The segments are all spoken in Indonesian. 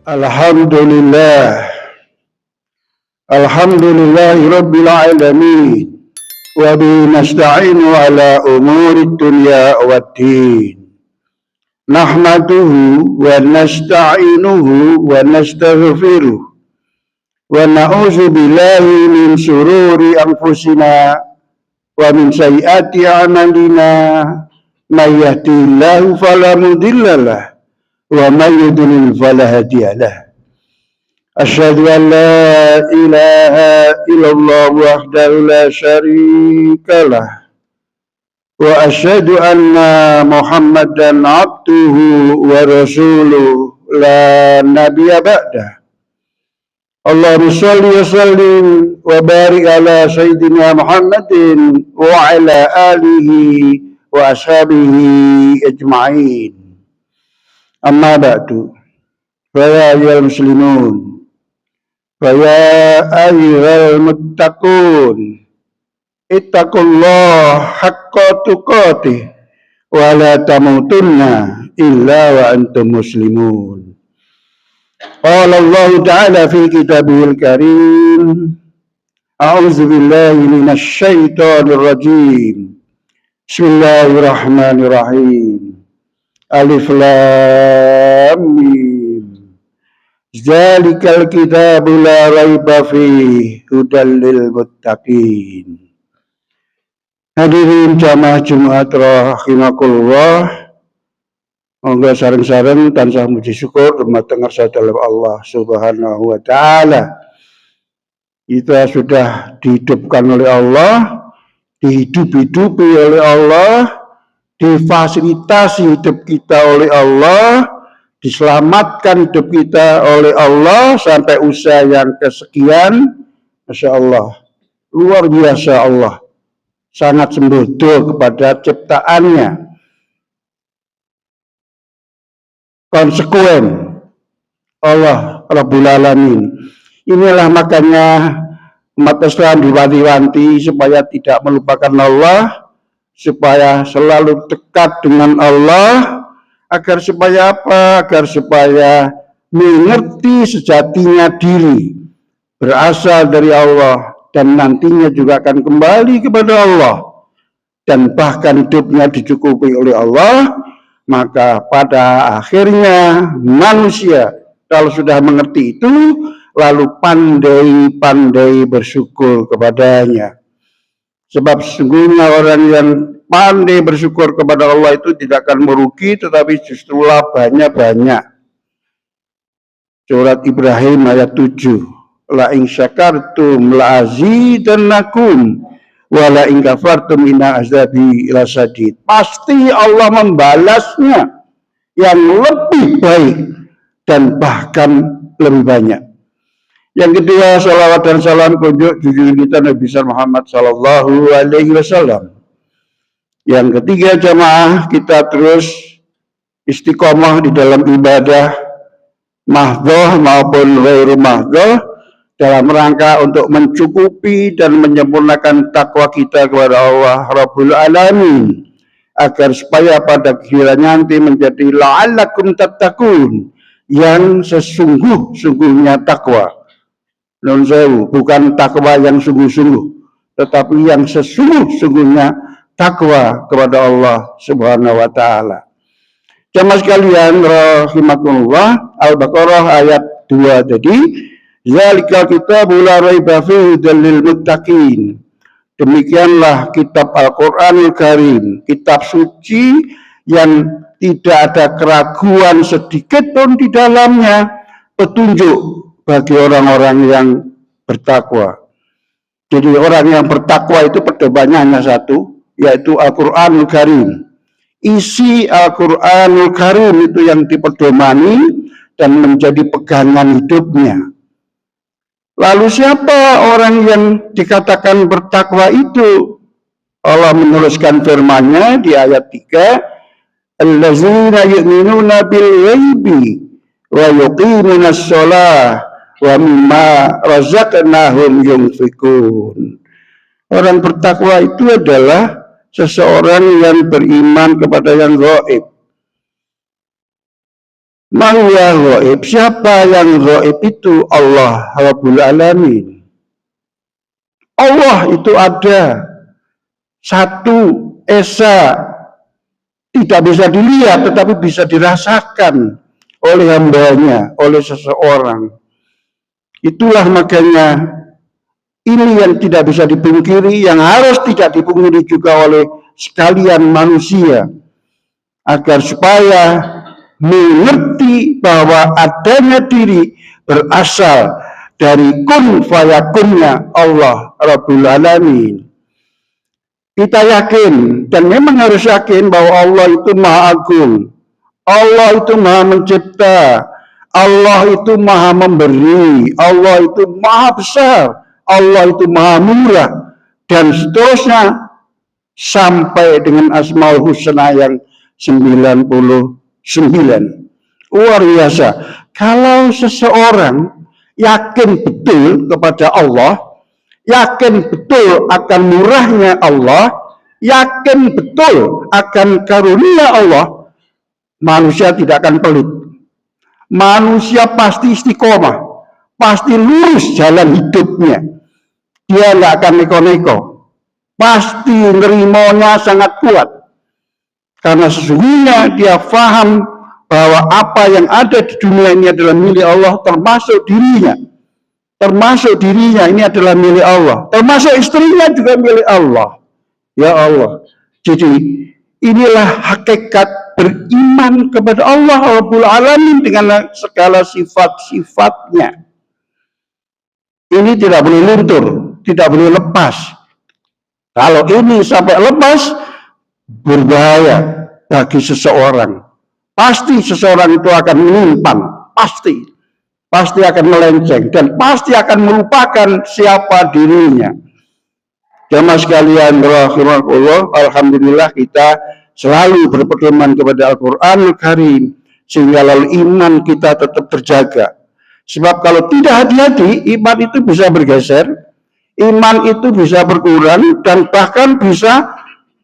Alhamdulillah, Alhamdulillahi Rabbil Alamin, wa bihi nasta'inu ala umuri dunya waddin. Nahmaduhu wa nasta'inuhu wa nastaghfiruh wa na'udzu billahi min syururi anfusina wa min sayyiati a'malina. May yahdihillahu fala mudilla lahu wa may yudlil fala hadiya lahu. Asyhadu an la ilaha illallah wahdahu la syarikalah wa asyhadu anna Muhammadan abduhu wa rasuluh la nabiyya ba'dah. Allahumma shalli wa sallim wa barik ala sayyidina Muhammadin wa ala alihi wa ashabihi ajma'in. Amma ba'du. Fa ya ayyuhal muslimun, فَيَا أَيُّهَا الْمُتَّقُونَ اتَّقُوا اللَّهَ حَقَّ تُقَاتِهِ وَلَا تَمُوتُنَّ إِلَّا وَأَنْتُمْ مُسْلِمُونَ. قال الله تعالى في كتابه الكريم: أعوذ بالله من الشيطان الرجيم. بسم الله الرحمن الرحيم. ألف لام ميم. Zalikal kitabu la raiba fihi hudal lil muttaqin. Hadirin jamaah Jumat rahimakumullah. Monggo sareng-sareng tansah muji syukur dumateng dalam Allah Subhanahu wa taala. Kita sudah dihidupkan oleh Allah, dihidup-hidupi oleh Allah, difasilitasi hidup kita oleh Allah, diselamatkan hidup kita oleh Allah sampai usia yang kesekian. Masya Allah, luar biasa Allah, sangat sembrono kepada ciptaannya, konsekuen Allah Rabbul Alamin. Inilah makanya umat Islam diwanti-wanti supaya tidak melupakan Allah, supaya selalu dekat dengan Allah. Agar supaya apa? Agar supaya mengerti sejatinya diri berasal dari Allah dan nantinya juga akan kembali kepada Allah, dan bahkan hidupnya dicukupi oleh Allah. Maka pada akhirnya manusia kalau sudah mengerti itu lalu pandai-pandai bersyukur kepadanya. Sebab sesungguhnya orang yang pandai bersyukur kepada Allah itu tidak akan merugi, tetapi justru labanya banyak. Surat Ibrahim ayat 7. La in syakartum la azidannakum wa la in kafartum inna azabi lasadid. Pasti Allah membalasnya yang lebih baik dan bahkan lebih banyak. Yang kedua, salawat dan salam kunjuk junjungan kita Nabi Muhammad sallallahu alaihi wasallam. Yang ketiga, jamaah, kita terus istiqomah di dalam ibadah mahdhah maupun ghairu mahdhah dalam rangka untuk mencukupi dan menyempurnakan takwa kita kepada Allah Rabbul Alamin, agar supaya pada akhirnya nanti menjadi la'allakum tattaqun, yang sesungguh-sungguhnya takwa. Non sewu, bukan takwa yang sungguh-sungguh, tetapi yang sesungguh-sungguhnya takwa kepada Allah Subhanahu wa taala. Jamaah sekalian rahimakumullah, Al-Baqarah ayat 2 tadi, zalikal kitabu la raiba fihi hudal lil muttaqin. Demikianlah kitab Al-Qur'anul Karim, kitab suci yang tidak ada keraguan sedikit pun di dalamnya, petunjuk bagi orang-orang yang bertakwa. Jadi orang yang bertakwa itu pedomannya hanya satu, yaitu Al-Qur'anul Karim. Isi Al-Qur'anul Karim itu yang dipedomani dan menjadi pegangan hidupnya. Lalu siapa orang yang dikatakan bertakwa itu? Allah menuliskan firman-Nya di ayat 3, allazina yu'minuna bil ghaibi wa yuqimunas shalah wa mimma razaqnahum yunfikun. Orang bertakwa itu adalah seseorang yang beriman kepada yang gaib, Man huwa ghaib, siapa yang ghaib itu? Allah Rabbul Alamin. Allah itu ada, satu, esa, tidak bisa dilihat tetapi bisa dirasakan oleh hambanya, oleh seseorang. Itulah makanya ini yang tidak bisa dipungkiri, yang harus tidak dipungkiri juga oleh sekalian manusia, agar supaya mengerti bahwa adanya diri berasal dari kun fayakunnya Allah Rabbul Alamin. Kita yakin, dan memang harus yakin bahwa Allah itu Maha Agung, Allah itu Maha Mencipta, Allah itu Maha Memberi, Allah itu Maha Besar, Allah itu Maha Murah, dan seterusnya sampai dengan Asmaul Husna yang 99. Luar biasa. Kalau seseorang yakin betul kepada Allah, yakin betul akan murahnya Allah, yakin betul akan karunia Allah, manusia tidak akan pelit. Manusia pasti istiqomah, pasti lurus jalan hidupnya. Dia nggak akan neko-neko, pasti nerimonya sangat kuat. Karena sesungguhnya dia paham bahwa apa yang ada di dunia ini adalah milik Allah, termasuk dirinya. Termasuk dirinya ini adalah milik Allah, termasuk istrinya juga milik Allah. Ya Allah. Jadi inilah hakikat beriman kepada Allah Rabbul Alamin dengan segala sifat-sifatnya. Ini tidak boleh luntur, tidak boleh lepas. Kalau ini sampai lepas, berbahaya bagi seseorang. Pasti seseorang itu akan menyimpang, pasti akan melenceng, dan pasti akan melupakan siapa dirinya. Jamaah sekalian rahimahullah, alhamdulillah kita selalu berpedoman kepada Al-Qur'anul Karim, sehingga lalu iman kita tetap terjaga. Sebab kalau tidak hati-hati, iman itu bisa bergeser, iman itu bisa berkurang, dan bahkan bisa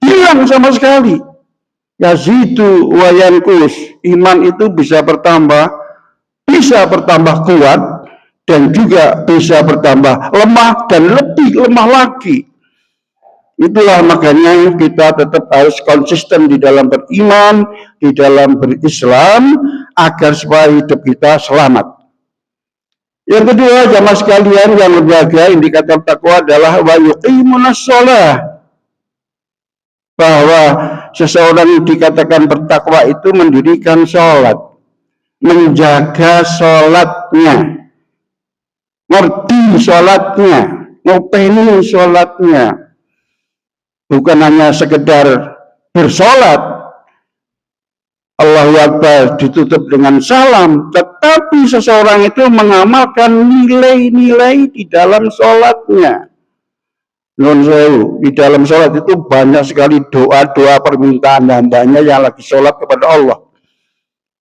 hilang sama sekali. Yazidu wa yanqus, iman itu bisa bertambah kuat, dan juga bisa bertambah lemah dan lebih lemah lagi. Itulah makanya kita tetap harus konsisten di dalam beriman, di dalam berislam, agar supaya hidup kita selamat. Yang kedua, jamaah sekalian yang berbahagia, indikator takwa adalah wa yuqimunas shalah. Bahwa seseorang dikatakan bertakwa itu mendirikan sholat, menjaga sholatnya, ngerti sholatnya, ngopeni sholatnya, bukan hanya sekedar bersolat, Allahu Akbar ditutup dengan salam, tetapi seseorang itu mengamalkan nilai-nilai di dalam sholatnya. Di dalam sholat itu banyak sekali doa-doa permintaan hambanya yang lagi sholat kepada Allah.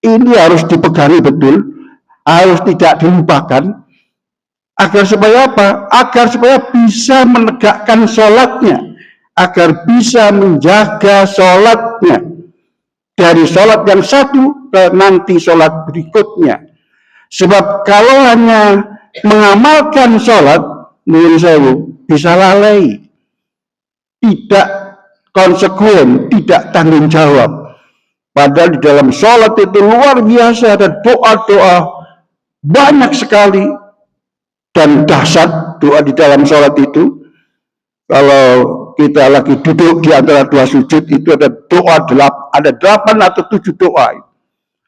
Ini harus dipegangi betul, harus tidak dilupakan, agar supaya apa? Agar supaya bisa menegakkan sholatnya, agar bisa menjaga sholatnya dari sholat yang satu ke nanti sholat berikutnya. Sebab kalau hanya mengamalkan sholat, menurut saya bisa lalai, tidak konsekuen, tidak tanggung jawab. Padahal di dalam sholat itu luar biasa, ada doa-doa banyak sekali dan dahsyat doa di dalam sholat itu. Kalau kita lagi duduk di antara dua sujud itu ada doa ada 8 atau 7 doa.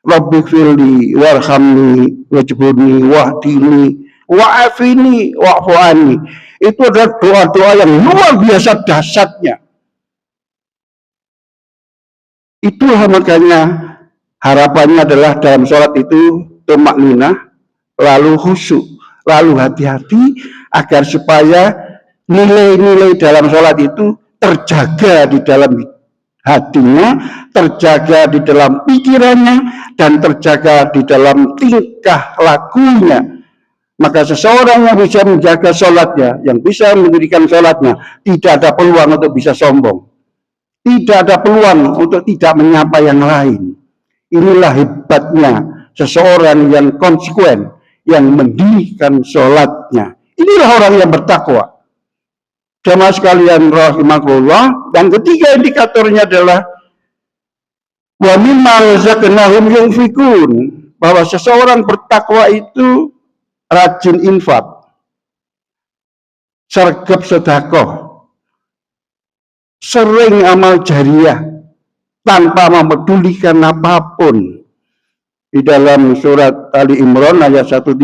Rabbighfirli warhamni wajburni wahdini wa'afini wa'fu anni. Itu adalah doa-doa yang luar biasa dahsyatnya. Itulah makanya harapannya adalah dalam sholat itu tumakninah, lalu khusyuk, lalu hati-hati, agar supaya nilai-nilai dalam sholat itu terjaga di dalam hatinya, terjaga di dalam pikirannya, dan terjaga di dalam tingkah lakunya. Maka seseorang yang bisa menjaga sholatnya, yang bisa mendirikan sholatnya, tidak ada peluang untuk bisa sombong. Tidak ada peluang untuk tidak menyapa yang lain. Inilah hebatnya seseorang yang konsekuen, yang mendirikan sholatnya. Inilah orang yang bertakwa. Jamaah sekalian rahimakumullah. Yang ketiga indikatornya adalah wa mimma razaqnahum yunfikun, bahwa seseorang bertakwa itu rajin infak, sergap sedekah, sering amal jariah tanpa memedulikan apapun. Di dalam surat Ali Imran ayat 134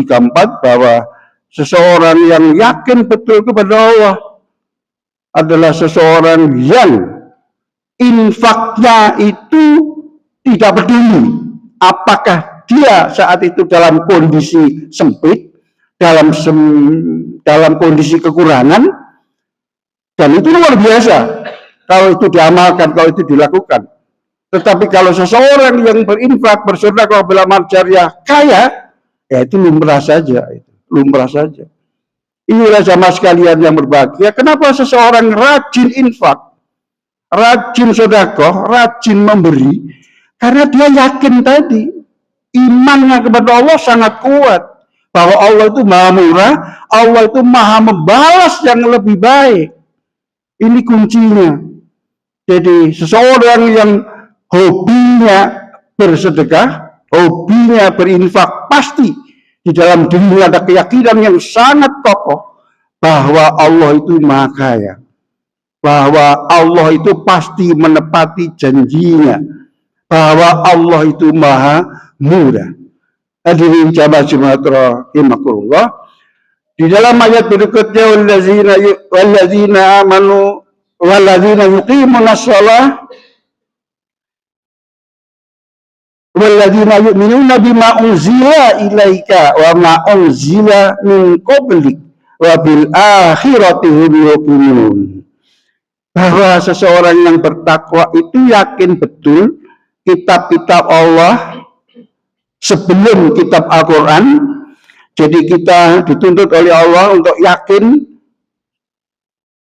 bahwa seseorang yang yakin betul kepada Allah adalah seseorang yang infaknya itu tidak peduli apakah dia saat itu dalam kondisi sempit, dalam kondisi kekurangan, dan itu luar biasa kalau itu diamalkan, kalau itu dilakukan. Tetapi kalau seseorang yang berinfak, bersedekah, beramal jariah, kaya, ya itu lumrah saja, lumrah saja. Inilah jamaah sekalian yang berbahagia. Kenapa seseorang rajin infak, rajin sedekah, rajin memberi? Karena dia yakin tadi, imannya kepada Allah sangat kuat, bahwa Allah itu maha murah, Allah itu maha membalas yang lebih baik. Ini kuncinya. Jadi seseorang yang hobinya bersedekah, hobinya berinfak, pasti di dalam dirinya ada keyakinan yang sangat kokoh bahwa Allah itu maha kaya, bahwa Allah itu pasti menepati janjinya, bahwa Allah itu maha murah. Hadirin jamaah Jumat rahimakumullah, di dalam ayat berikutnya walladzina amanu walladzina yuqimunas shalah walladzina yu'minuna bima unzila ilaika wa ma unzila min qablik wa bil akhirati hum yuqinun. Bahwa seseorang yang bertakwa itu yakin betul kitab-kitab Allah sebelum kitab Al-Quran. Jadi kita dituntut oleh Allah untuk yakin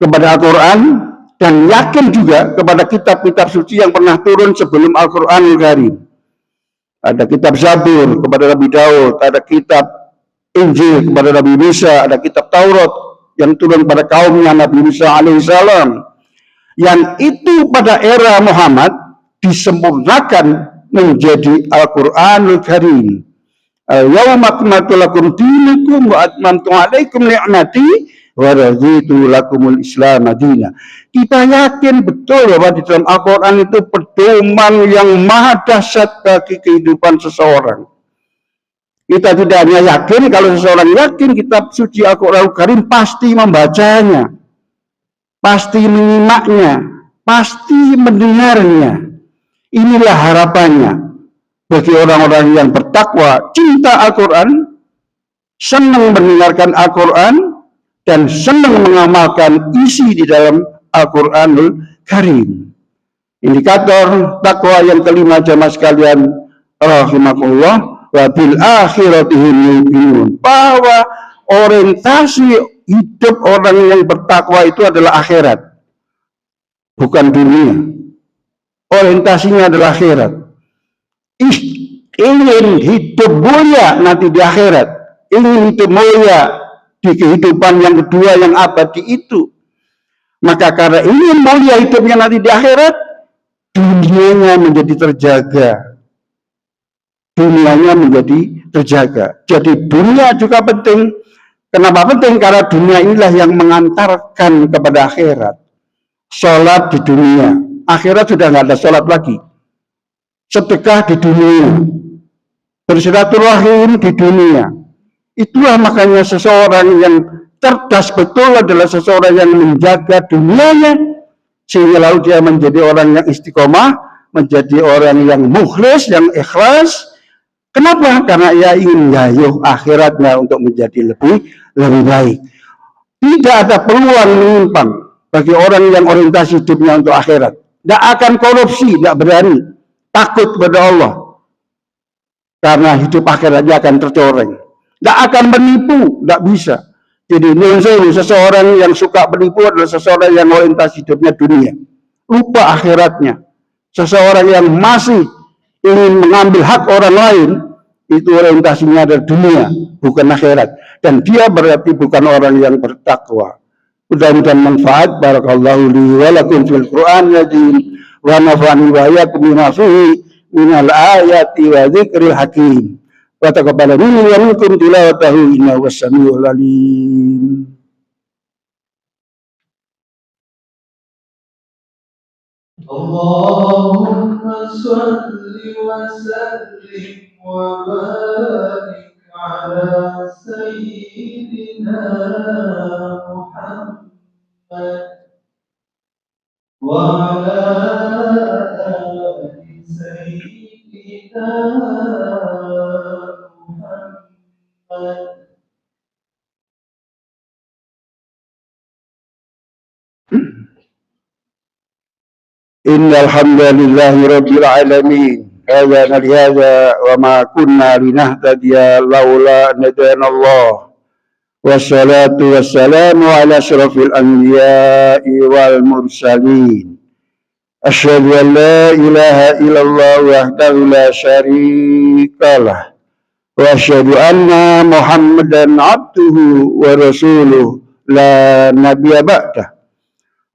kepada Al-Quran dan yakin juga kepada kitab-kitab suci yang pernah turun sebelum Al-Quranul Karim. Ada kitab Zabur kepada Nabi Daud, ada kitab Injil kepada Nabi Musa, ada kitab Taurat yang turun pada kaumnya Nabi Musa alaihissalam. Yang itu pada era Muhammad disempurnakan menjadi Al-Quranul Karim. Al-yawma akmaltu lakum dinakum wa atmamtu alaikum ni'mati wa raditu lakumul Islam madina. Kita yakin betul bahwa di dalam Al-Quran itu pedoman yang maha dahsyat bagi kehidupan seseorang. Kita tidak hanya yakin, kalau seseorang yakin kitab suci Al-Quran Karim pasti membacanya, pasti menyimaknya, pasti mendengarnya. Inilah harapannya bagi orang-orang yang bertakwa, cinta Al-Quran, senang mendengarkan Al-Quran, dan senang mengamalkan isi di dalam Al-Quranul Karim. Indikator takwa yang kelima jamaah sekalian rahimakumullah, wa bil akhirati hum yuqinun, bahwa orientasi hidup orang yang bertakwa itu adalah akhirat, bukan dunia. Orientasinya adalah akhirat. Ingin hidup mulia nanti di akhirat, ingin hidup mulia di kehidupan yang kedua yang abadi itu, maka karena ingin mulia hidupnya nanti di akhirat, dunianya menjadi terjaga, dunianya menjadi terjaga. Jadi dunia juga penting. Kenapa penting? Karena dunia inilah yang mengantarkan kepada akhirat. Sholat di dunia, akhirat sudah nggak ada sholat lagi. Sedekah di dunia, bersilaturahim di dunia. Itulah makanya seseorang yang cerdas betul adalah seseorang yang menjaga dunianya, sehingga lalu dia menjadi orang yang istiqomah, menjadi orang yang mukhlis, yang ikhlas. Kenapa? Karena ia ingin menggayuh akhiratnya untuk menjadi lebih baik. Tidak ada peluang menyimpang bagi orang yang orientasi hidupnya untuk akhirat. Tidak akan korupsi, tidak berani, takut kepada Allah, karena hidup akhiratnya akan tercoreng. Tidak akan menipu, tidak bisa. Jadi seseorang yang suka menipu adalah seseorang yang orientasi hidupnya dunia, lupa akhiratnya. Seseorang yang masih ingin mengambil hak orang lain, itu orientasinya adalah dunia, bukan akhirat. Dan dia berarti bukan orang yang bertakwa. Mudah-mudahan manfaat. Barakallahu li wa lakum fil Qur'an azim wa nafa'ani wa iyyakum bima fihi minal ayati wa dzikril hakim. Wa taqabbal minni wa minkum tilawatahu innahu was-sami'ul alim. Allahumma shalli wa sallim wa barik ala sayyidina Muhammad wa ala ali sayyidina Muhammad. Innal hamdalillahi rabbil alamin. Hadana lihadza wa ma kunna linahtadiya laula an hadana Allah. Wassalatu wassalamu ala asyrafil anbiya'i wal mursalin. Asyhadu an la ilaha illallah wahdahu la syarikalah. Wa asyhadu anna Muhammadan abduhu wa rasuluh la nabiyya ba'dah.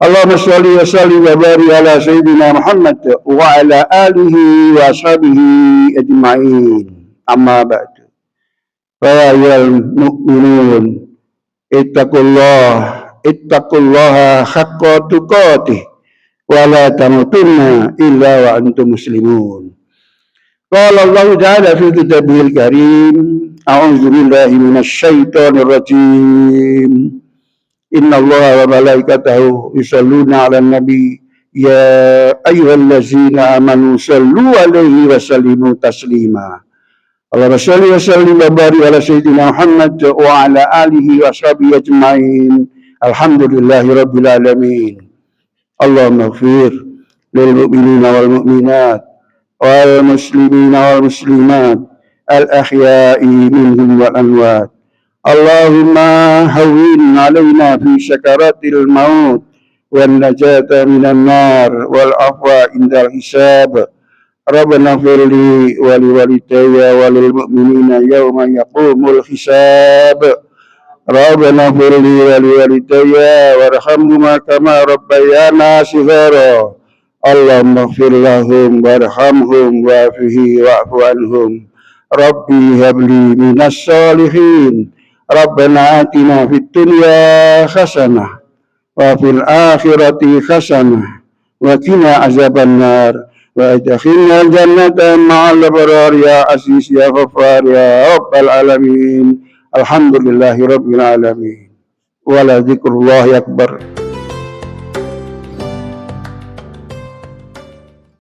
Allahumma sholli wa sallim wa barik ala sayyidina Muhammad wa ala alihi wa ashabihi ajma'in. Amma ba'du. Fa ya mu'minun ittaqullaha haqqa tuqatih wa la tamutunna illa wa antum muslimun. Qala Allah ta'ala fi kitabihil karim, a'udzu billahi minasy syaithanir rajim. Inna Allah wa malaikatahu yusalluna 'alan nabi ya ayyuhallazina amanu sallu 'alaihi wa sallimu taslima. Allahumma shalli wa sallim wa barik ala sayyidina Muhammad wa ala alihi wa sahbihi ajma'in. Alhamdulillahi rabbil alamin. Allahumma ighfir lil mu'minina wal mu'minat wal muslimina wal muslimat al ahya'i minhum wal amwat. Allahumma hawwin alaina fi sakaratil maut wan najata minan nar wal afwa indal hisab. Rabbana firli wa liwalidayya wa lil mu'minina yawma yaqumul hisab. Rabbana firli wa liwalidayya warhamhuma kama rabbayana shighara. Allahumma ighfir lahum warhamhum wa'fihi wa'fu anhum. Rabbi habli minas shalihin. Rabbana atina fid dunya hasanah wa fil akhirati hasanah wa qina azabannar wa adkhilna jannata ma'al abrar ya aziz ya ghaffar ya rabbal alamin. Alhamdulillahi rabbil alamin. Wa la dzikrullahi akbar.